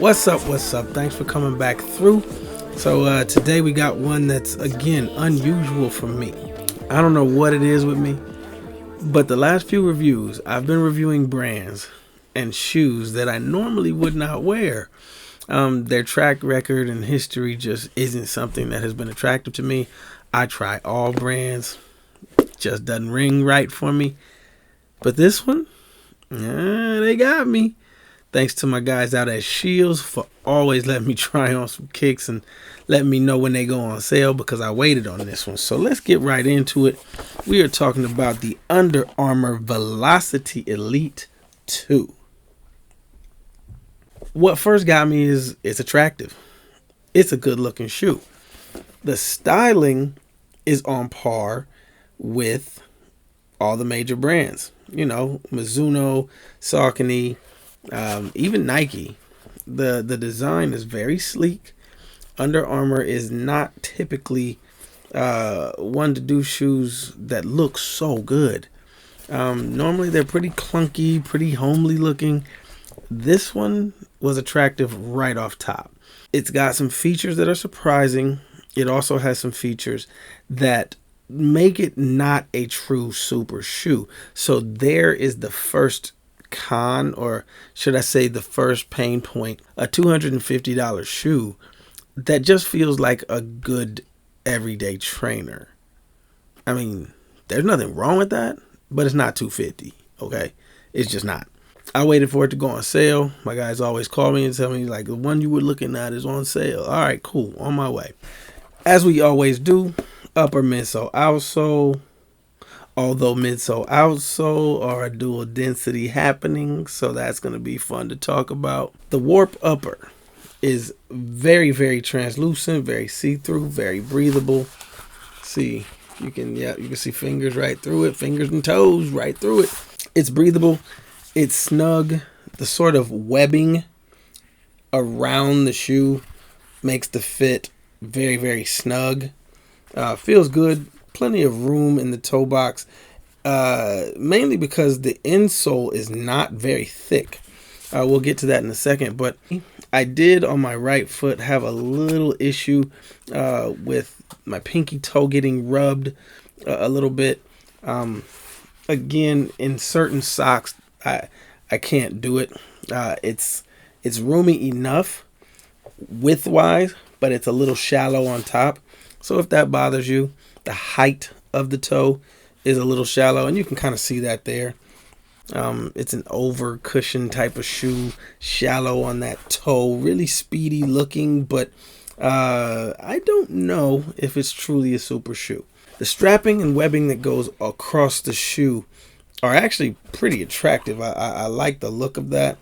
What's up? Thanks for coming back through. So today we got one that's, again, unusual for me. I don't know what it is with me, but the last few reviews, I've been reviewing brands and shoes that I normally would not wear. Their track record and history just isn't something that has been attractive to me. I try all brands, just doesn't ring right for me. But this one, they got me. Thanks to my guys out at Shields for always letting me try on some kicks and letting me know when they go on sale, because I waited on this one. So let's get right into it. We are talking about the Under Armour VELOCITI Elite 2. What first got me is it's attractive. It's a good looking shoe. The styling is on par with all the major brands. You know, Mizuno, Saucony, even Nike. The design is very sleek. Under Armour is not typically one to do shoes that look so good. Normally they're pretty clunky, pretty homely looking. This one was attractive right off top. It's got some features that are surprising. It also has some features that make it not a true super shoe. So there is the first con, or should I say the first pain point. A $250 shoe that just feels like a good everyday trainer. I mean, there's nothing wrong with that, but it's not $250. Okay, it's just not. I waited for it to go on sale. My guys always call me and tell me, like, the one you were looking at is on sale. All right, cool, on my way. As we always do, upper midsole, outsole. Although midsole, outsole are a dual density happening, so that's going to be fun to talk about. The warp upper is very, very translucent, very see-through, very breathable. See, you can see fingers right through it, fingers and toes right through it. It's breathable. It's snug. The sort of webbing around the shoe makes the fit very, very snug. Feels good. Plenty of room in the toe box, mainly because the insole is not very thick. We'll get to that in a second, but I did on my right foot have a little issue with my pinky toe getting rubbed a little bit. Again, in certain socks, I can't do it. It's roomy enough width-wise, but it's a little shallow on top. So if that bothers you, the height of the toe is a little shallow, and you can kind of see that there. It's an over cushion type of shoe, shallow on that toe, really speedy looking, but I don't know if it's truly a super shoe. The strapping and webbing that goes across the shoe are actually pretty attractive. I like the look of that.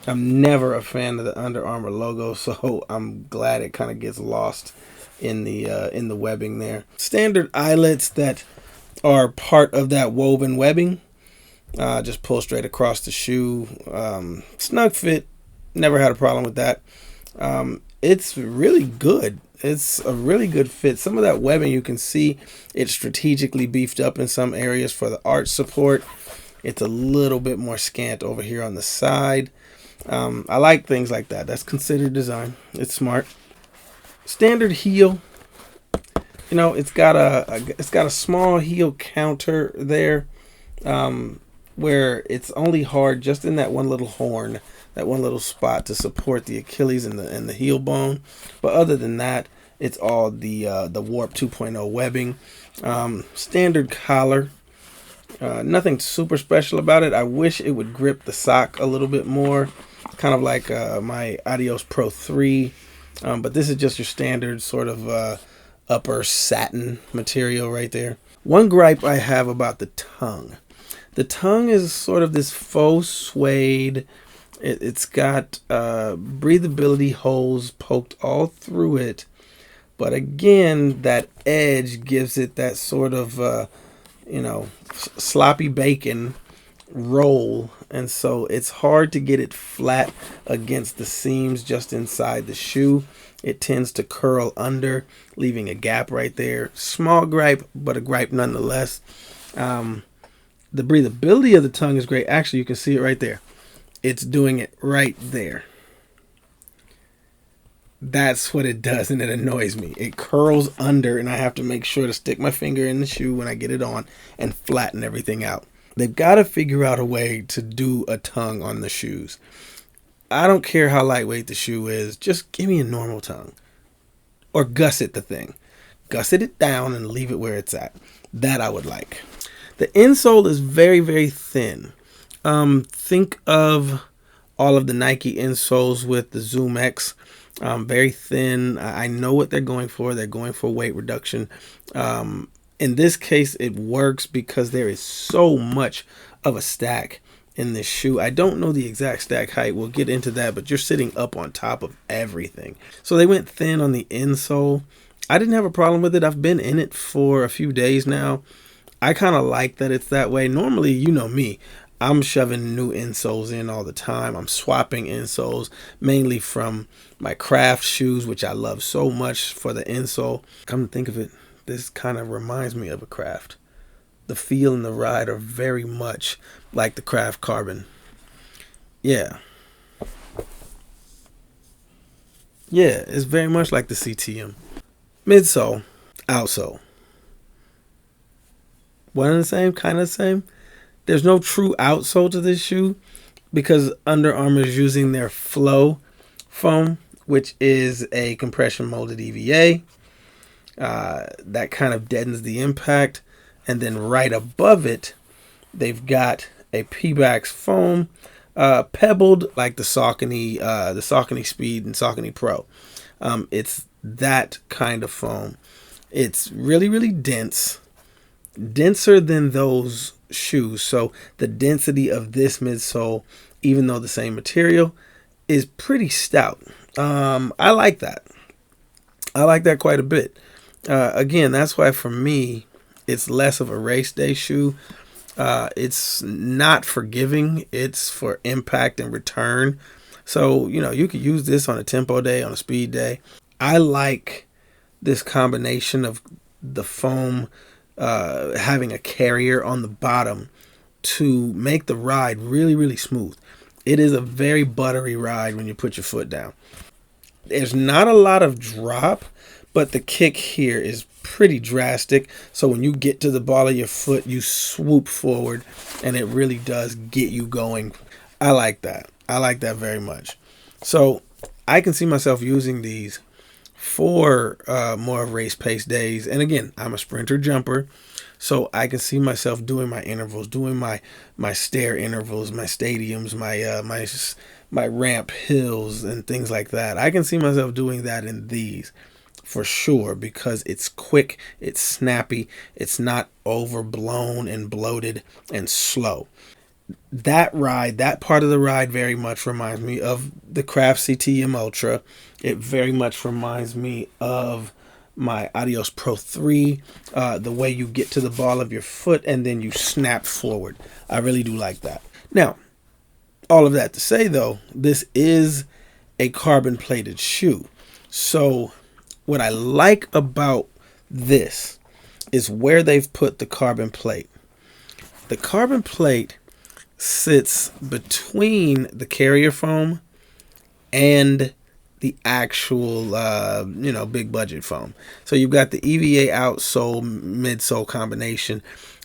I'm never a fan of the Under Armour logo, so I'm glad it kind of gets lost in the webbing there. Standard eyelets that are part of that woven webbing. Just pull straight across the shoe. Snug fit. Never had a problem with that. It's really good. It's a really good fit. Some of that webbing, you can see it's strategically beefed up in some areas for the arch support. It's a little bit more scant over here on the side. I like things like that. That's considered design. It's smart. Standard heel. You know, it's got a small heel counter there, where it's only hard just in that one little horn, that one little spot to support the Achilles and the heel bone. But other than that, it's all the Warp 2.0 webbing. Standard collar. Nothing super special about it. I wish it would grip the sock a little bit more, kind of like my Adios Pro 3. But this is just your standard sort of upper satin material right there. One gripe I have about the tongue. The tongue is sort of this faux suede. It's got breathability holes poked all through it. But again, that edge gives it that sort of, sloppy bacon roll. And so it's hard to get it flat against the seams just inside the shoe. It tends to curl under, leaving a gap right there. Small gripe, but a gripe nonetheless. The breathability of the tongue is great. Actually, you can see it right there. it's doing it right there. That's what it does, and it annoys me. It curls under, and I have to make sure to stick my finger in the shoe when I get it on and flatten everything out. They've got to figure out a way to do a tongue on the shoes. I don't care how lightweight the shoe is. Just give me a normal tongue. Or gusset the thing. Gusset it down and leave it where it's at. That I would like. The insole is very, very thin. Think of all of the Nike insoles with the Zoom X. Very thin. I know what they're going for. They're going for weight reduction. In this case, it works because there is so much of a stack in this shoe. I don't know the exact stack height. We'll get into that, but you're sitting up on top of everything. So they went thin on the insole. I didn't have a problem with it. I've been in it for a few days now. I kind of like that it's that way. Normally, you know me, I'm shoving new insoles in all the time. I'm swapping insoles, mainly from my craft shoes, which I love so much for the insole. Come to think of it, this kind of reminds me of a craft. The feel and the ride are very much like the craft carbon. Yeah. Yeah, it's very much like the CTM. Midsole, outsole. One and the same, kind of the same. There's no true outsole to this shoe because Under Armour is using their Flow foam, which is a compression molded EVA. That kind of deadens the impact. And then right above it, they've got a Pebax foam, pebbled like the Saucony Speed and Saucony Pro. It's that kind of foam. It's really, really dense. Denser than those shoes. So the density of this midsole, even though the same material, is pretty stout. I like that. I like that quite a bit. Again, that's why for me, it's less of a race day shoe. It's not forgiving. It's for impact and return. So, you know, you could use this on a tempo day, on a speed day. I like this combination of the foam having a carrier on the bottom to make the ride really, really smooth. It is a very buttery ride when you put your foot down. There's not a lot of drop, but the kick here is pretty drastic. So when you get to the ball of your foot, you swoop forward and it really does get you going. I like that. I like that very much. So I can see myself using these for more race pace days. And again, I'm a sprinter jumper, so I can see myself doing my intervals, doing my stair intervals, my stadiums, my ramp hills and things like that. I can see myself doing that in these for sure because it's quick, it's snappy, it's not overblown and bloated and slow. That ride, that part of the ride very much reminds me of the Craft CTM Ultra. It very much reminds me of my Adios Pro 3, the way you get to the ball of your foot and then you snap forward. I really do like that. Now, all of that to say though, this is a carbon plated shoe. So what I like about this is where they've put the carbon plate. The carbon plate sits between the carrier foam and the actual, big budget foam. So you've got the EVA outsole, midsole combination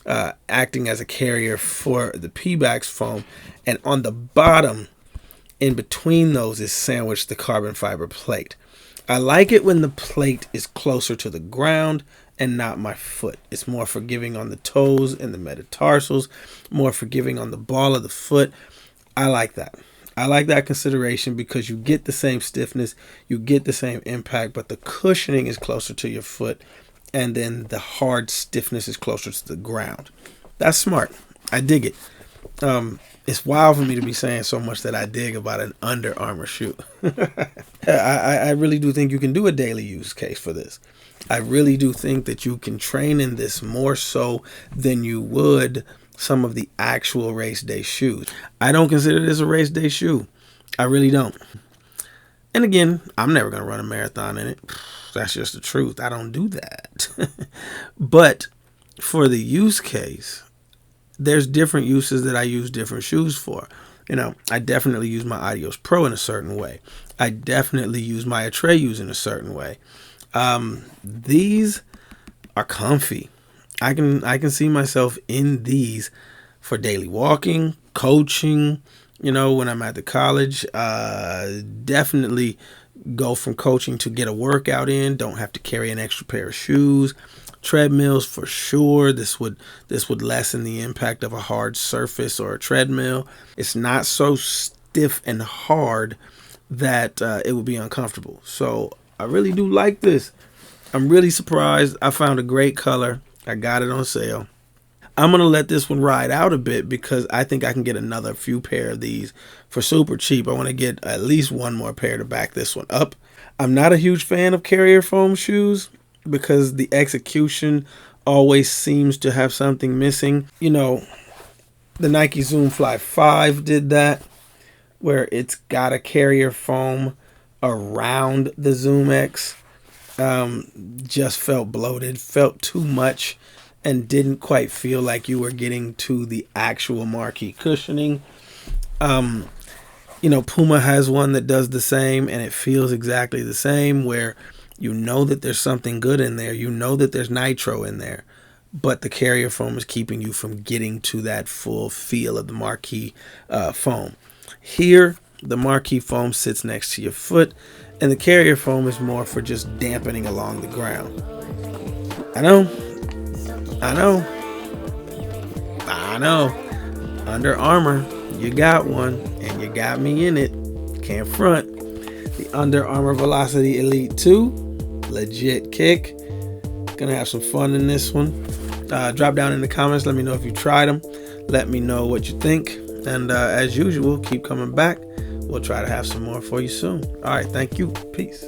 acting as a carrier for the Pebax foam. And on the bottom, in between those, is sandwiched the carbon fiber plate. I like it when the plate is closer to the ground and not my foot. It's more forgiving on the toes and the metatarsals, more forgiving on the ball of the foot. I like that. I like that consideration because you get the same stiffness, you get the same impact, but the cushioning is closer to your foot and then the hard stiffness is closer to the ground. That's smart. I dig it. It's wild for me to be saying so much that I dig about an Under Armour shoe. I really do think you can do a daily use case for this. I really do think that you can train in this more so than you would some of the actual race day shoes. I don't consider this a race day shoe. I really don't. And again, I'm never going to run a marathon in it. That's just the truth. I don't do that. But for the use case, there's different uses that I use different shoes for. You know, I definitely use my Adios Pro in a certain way. I definitely use my Atreyus in a certain way. These are comfy. I can see myself in these for daily walking, coaching, you know, when I'm at the college. Definitely go from coaching to get a workout in. Don't have to carry an extra pair of shoes. Treadmills for sure. This would lessen the impact of a hard surface or a treadmill. It's not so stiff and hard that it would be uncomfortable. So I really do like this. I'm really surprised. I found a great color. I got it on sale. I'm going to let this one ride out a bit because I think I can get another few pair of these for super cheap. I want to get at least one more pair to back this one up. I'm not a huge fan of carrier foam shoes because the execution always seems to have something missing. You know, the Nike Zoom Fly 5 did that, where it's got a carrier foam around the Zoom X. Just felt bloated, felt too much, and didn't quite feel like you were getting to the actual marquee cushioning. You know, Puma has one that does the same, and it feels exactly the same, where you know that there's something good in there. You know that there's nitro in there, but the carrier foam is keeping you from getting to that full feel of the marquee foam. Here, the marquee foam sits next to your foot, and the carrier foam is more for just dampening along the ground. I know. Under Armour, you got one, and you got me in it. Can't front. The Under Armour Velociti Elite 2, legit kick. Gonna have some fun in this one. Drop down in the comments. Let me know if you tried them. Let me know what you think. And as usual, keep coming back. We'll try to have some more for you soon. All right, thank you. Peace.